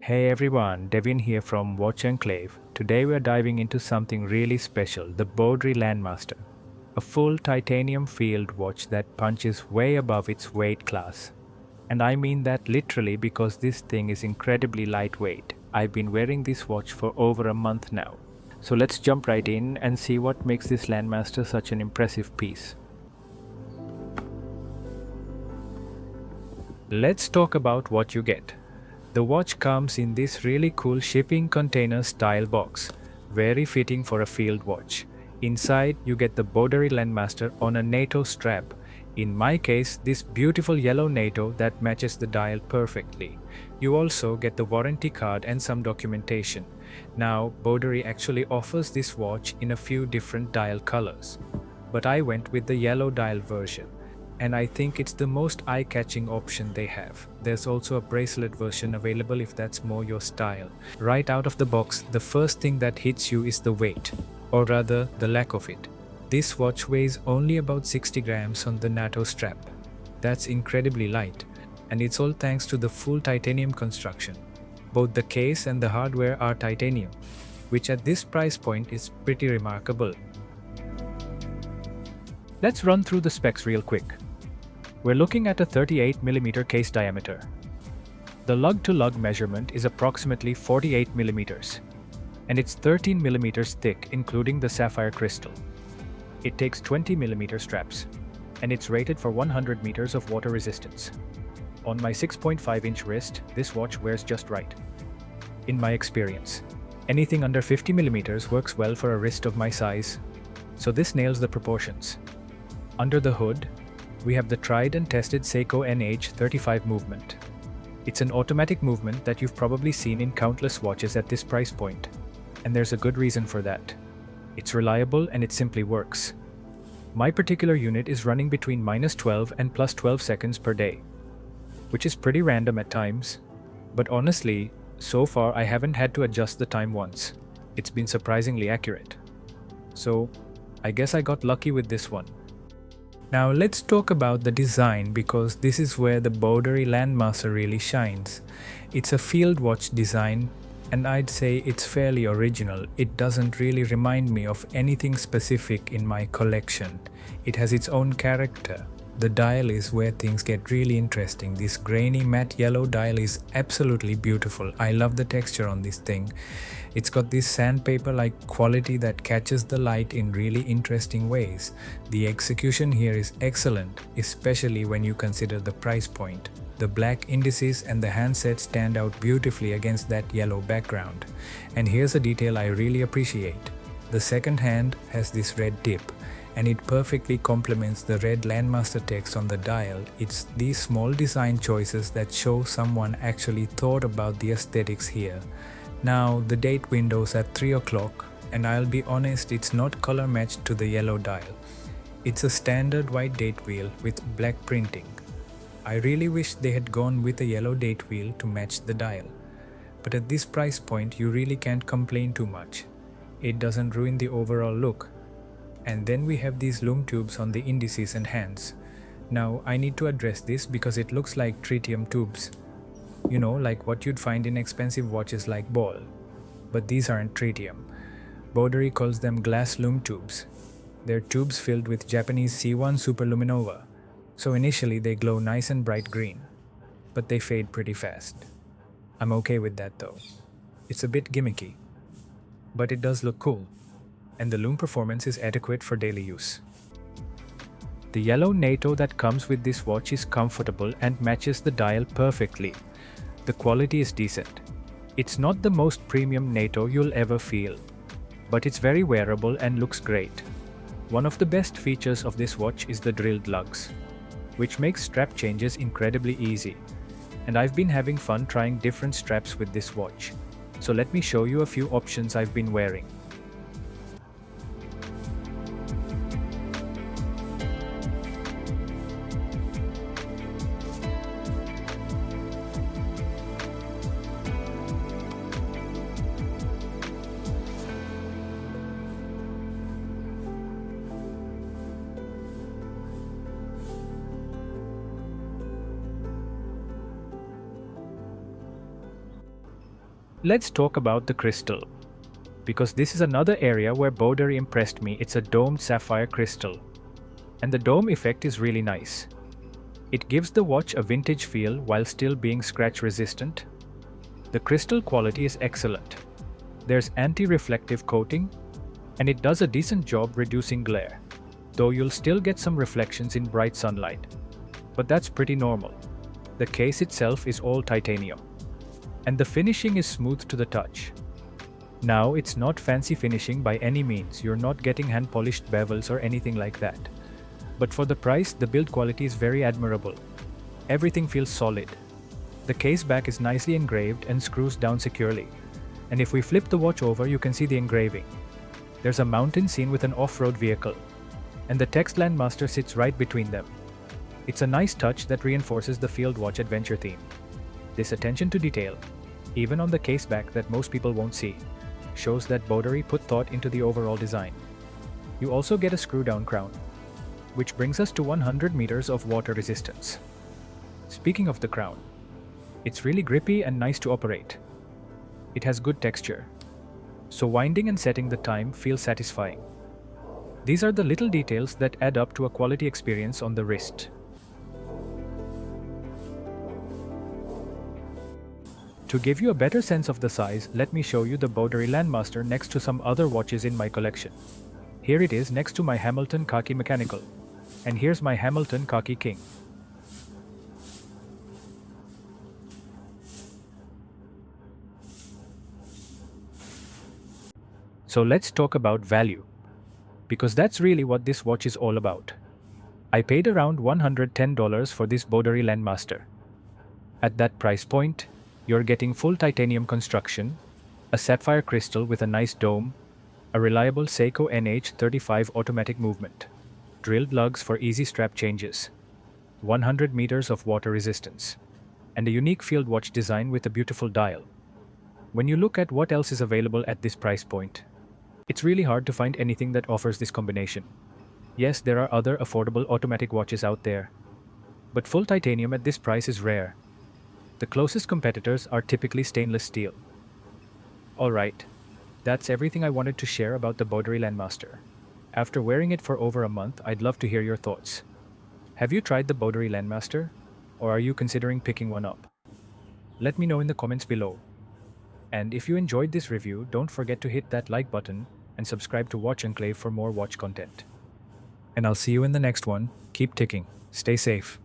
Hey everyone, Devin here from Watch Enclave. Today we are diving into something really special, the Boderry Landmaster. A full titanium field watch that punches way above its weight class. And I mean that literally because this thing is incredibly lightweight. I've been wearing this watch for over a month now. So let's jump right in and see what makes this Landmaster such an impressive piece. Let's talk about what you get. The watch comes in this really cool shipping container style box, very fitting for a field watch. Inside, you get the Boderry Landmaster on a NATO strap. In my case, this beautiful yellow NATO that matches the dial perfectly. You also get the warranty card and some documentation. Now, Boderry actually offers this watch in a few different dial colors, but I went with the yellow dial version, and I think it's the most eye-catching option they have. There's also a bracelet version available if that's more your style. Right out of the box, the first thing that hits you is the weight, or rather, the lack of it. This watch weighs only about 60 grams on the NATO strap. That's incredibly light, and it's all thanks to the full titanium construction. Both the case and the hardware are titanium, which at this price point is pretty remarkable. Let's run through the specs real quick. We're looking at a 38mm case diameter. The lug-to-lug measurement is approximately 48mm, and it's 13mm thick including the sapphire crystal. It takes 20mm straps, and it's rated for 100 meters of water resistance. On my 6.5-inch wrist, this watch wears just right. In my experience, anything under 50mm works well for a wrist of my size, so this nails the proportions. Under the hood, we have the tried and tested Seiko NH35 movement. It's an automatic movement that you've probably seen in countless watches at this price point, and there's a good reason for that. It's reliable and it simply works. My particular unit is running between -12 and +12 seconds per day, which is pretty random at times, but honestly, so far I haven't had to adjust the time once. It's been surprisingly accurate. So, I guess I got lucky with this one. Now let's talk about the design, because this is where the Boderry Landmaster really shines. It's a field watch design, and I'd say it's fairly original. It doesn't really remind me of anything specific in my collection. It has its own character. The dial is where things get really interesting. This grainy matte yellow dial is absolutely beautiful. I love the texture on this thing. It's got this sandpaper-like quality that catches the light in really interesting ways. The execution here is excellent, especially when you consider the price point. The black indices and the handset stand out beautifully against that yellow background. And here's a detail I really appreciate. The second hand has this red tip, and it perfectly complements the red Landmaster text on the dial. It's these small design choices that show someone actually thought about the aesthetics here. Now, the date window's at 3 o'clock, and I'll be honest, it's not color matched to the yellow dial. It's a standard white date wheel with black printing. I really wish they had gone with a yellow date wheel to match the dial. But at this price point, you really can't complain too much. It doesn't ruin the overall look. And then we have these lume tubes on the indices and hands. Now, I need to address this because it looks like tritium tubes. You know, like what you'd find in expensive watches like Ball. But these aren't tritium. Boderry calls them glass lume tubes. They're tubes filled with Japanese C1 superluminova. So initially they glow nice and bright green, but they fade pretty fast. I'm okay with that though. It's a bit gimmicky, but it does look cool, and the lume performance is adequate for daily use. The yellow NATO that comes with this watch is comfortable and matches the dial perfectly. The quality is decent. It's not the most premium NATO you'll ever feel, but it's very wearable and looks great. One of the best features of this watch is the drilled lugs, which makes strap changes incredibly easy. And I've been having fun trying different straps with this watch. So let me show you a few options I've been wearing. Let's talk about the crystal, because this is another area where Boderry impressed me. It's a domed sapphire crystal, and the dome effect is really nice. It gives the watch a vintage feel while still being scratch resistant. The crystal quality is excellent. There's anti-reflective coating, and it does a decent job reducing glare, though you'll still get some reflections in bright sunlight. But that's pretty normal. The case itself is all titanium, and the finishing is smooth to the touch. Now, it's not fancy finishing by any means. You're not getting hand-polished bevels or anything like that. But for the price, the build quality is very admirable. Everything feels solid. The case back is nicely engraved and screws down securely. And if we flip the watch over, you can see the engraving. There's a mountain scene with an off-road vehicle, and the text Landmaster sits right between them. It's a nice touch that reinforces the field watch adventure theme. This attention to detail, even on the case back that most people won't see, shows that Boderry put thought into the overall design. You also get a screw-down crown, which brings us to 100 meters of water resistance. Speaking of the crown, it's really grippy and nice to operate. It has good texture, so winding and setting the time feels satisfying. These are the little details that add up to a quality experience on the wrist. To give you a better sense of the size, let me show you the Boderry Landmaster next to some other watches in my collection. Here it is next to my Hamilton Khaki Mechanical. And here's my Hamilton Khaki King. So let's talk about value, because that's really what this watch is all about. I paid around $110 for this Boderry Landmaster. At that price point, you're getting full titanium construction, a sapphire crystal with a nice dome, a reliable Seiko NH35 automatic movement, drilled lugs for easy strap changes, 100 meters of water resistance, and a unique field watch design with a beautiful dial. When you look at what else is available at this price point, it's really hard to find anything that offers this combination. Yes, there are other affordable automatic watches out there, but full titanium at this price is rare. The closest competitors are typically stainless steel. Alright, that's everything I wanted to share about the Boderry Landmaster. After wearing it for over a month, I'd love to hear your thoughts. Have you tried the Boderry Landmaster? Or are you considering picking one up? Let me know in the comments below. And if you enjoyed this review, don't forget to hit that like button and subscribe to Watch Enclave for more watch content. And I'll see you in the next one. Keep ticking. Stay safe.